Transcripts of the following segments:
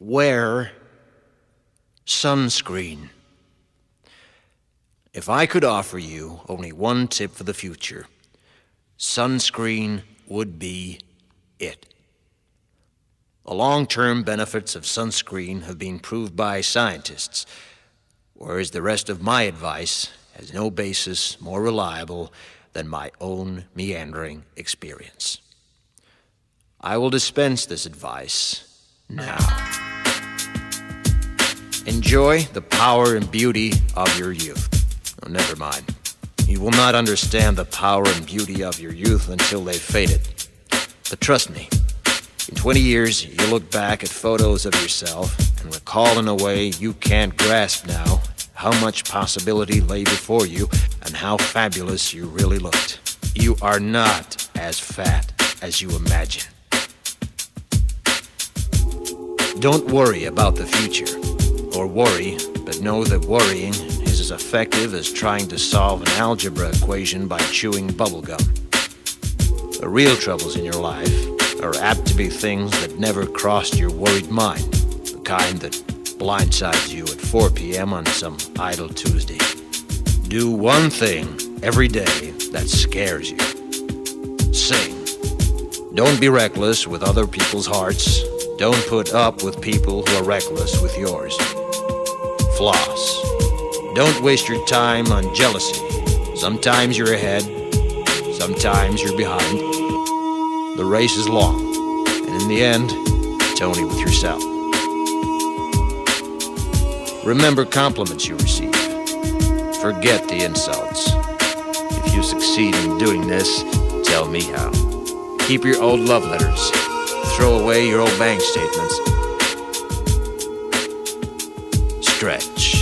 Wear sunscreen. If I could offer you only one tip for the future, sunscreen would be it. The long-term benefits of sunscreen have been proved by scientists, whereas the rest of my advice has no basis more reliable than my own meandering experience. I will dispense this advice now. Enjoy the power and beauty of your youth. Oh, never mind. You will not understand the power and beauty of your youth until they've faded. But trust me, in 20 years, you'll look back at photos of yourself and recall in a way you can't grasp now how much possibility lay before you and how fabulous you really looked. You are not as fat as you imagine. Don't worry about the future. Or worry, but know that worrying is as effective as trying to solve an algebra equation by chewing bubblegum. The real troubles in your life are apt to be things that never crossed your worried mind, the kind that blindsides you at 4 p.m. on some idle Tuesday. Do one thing every day that scares you. Sing. Don't be reckless with other people's hearts. Don't put up with people who are reckless with yours. Floss. Don't waste your time on jealousy. Sometimes you're ahead, sometimes you're behind. The race is long, and in the end, it's only with yourself. Remember compliments you receive. Forget the insults. If you succeed in doing this, tell me how. Keep your old love letters. Throw away your old bank statements. Stretch.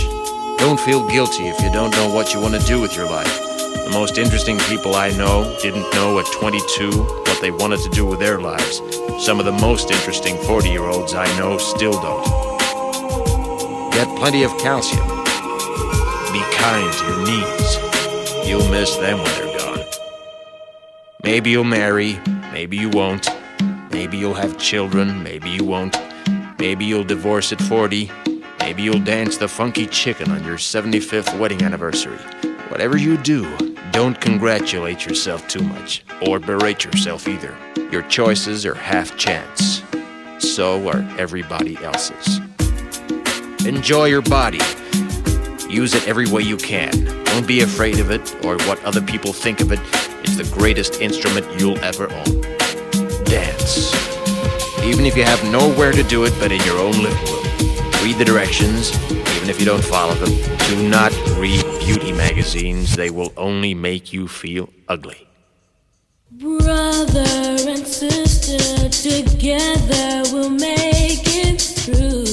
Don't feel guilty if you don't know what you want to do with your life. The most interesting people I know didn't know at 22 what they wanted to do with their lives. Some of the most interesting 40-year-olds I know still don't. Get plenty of calcium. Be kind to your knees. You'll miss them when they're gone. Maybe you'll marry, maybe you won't. Maybe you'll have children, maybe you won't. Maybe you'll divorce at 40. Maybe you'll dance the funky chicken on your 75th wedding anniversary. Whatever you do, don't congratulate yourself too much, or berate yourself either. Your choices are half chance. So are everybody else's. Enjoy your body. Use it every way you can. Don't be afraid of it or what other people think of it. It's the greatest instrument you'll ever own. Dance. Even if you have nowhere to do it but in your own living room. Read the directions, even if you don't follow them. Do not read beauty magazines. They will only make you feel ugly. Brother and sister, together we'll make it through.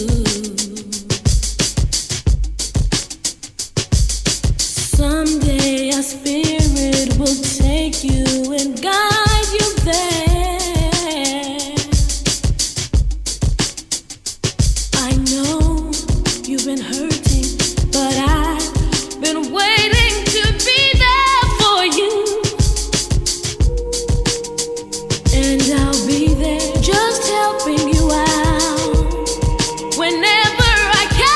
Someday our spirit will take you and guide you there. I know you've been hurting, but I've been waiting to be there for you. And I'll be there just helping you out whenever I can.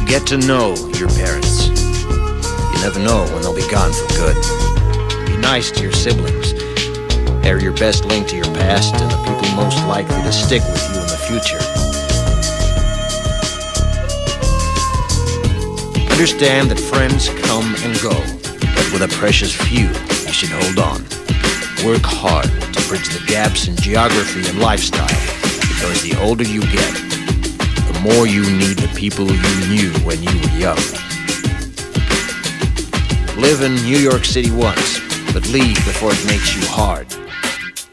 Get to know your parents. You never know when they'll be gone for good. Be nice to your siblings. They're your best link to your past and the people most likely to stick with you in the future. Understand that friends come and go, but with a precious few, you should hold on. Work hard to bridge the gaps in geography and lifestyle, because the older you get, the more you need the people you knew when you were young. Live in New York City once, but leave before it makes you hard.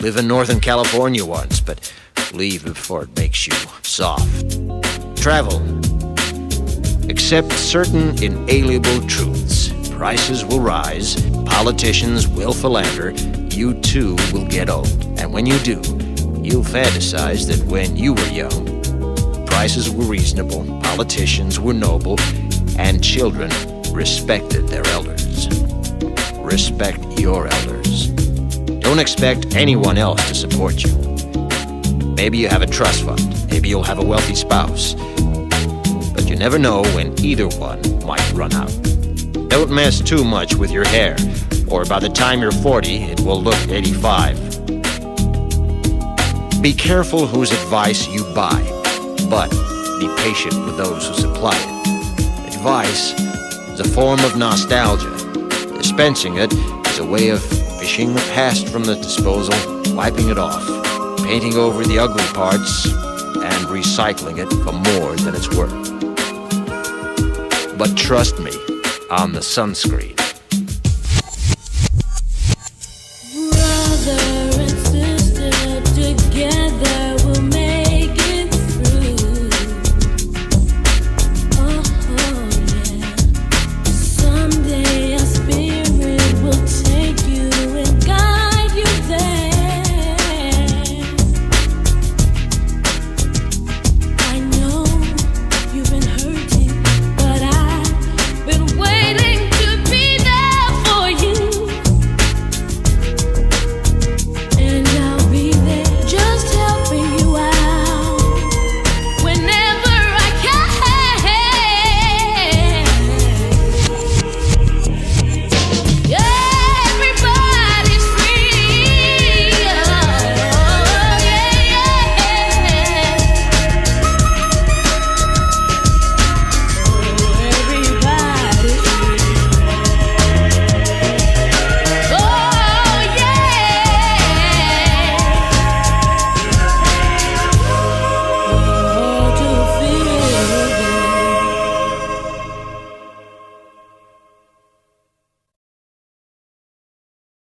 Live in Northern California once, but leave before it makes you soft. Travel. Accept certain inalienable truths. Prices will rise, politicians will philander, you too will get old. And when you do, you'll fantasize that when you were young, prices were reasonable, politicians were noble, and children respected their elders. Respect your elders. Don't expect anyone else to support you. Maybe you have a trust fund. Maybe you'll have a wealthy spouse. But you never know when either one might run out. Don't mess too much with your hair, or by the time you're 40, it will look 85. Be careful whose advice you buy, but be patient with those who supply it. Advice is a form of nostalgia. Dispensing it is a way of fishing the past from the disposal, wiping it off, painting over the ugly parts, and recycling it for more than it's worth. But trust me on the sunscreen.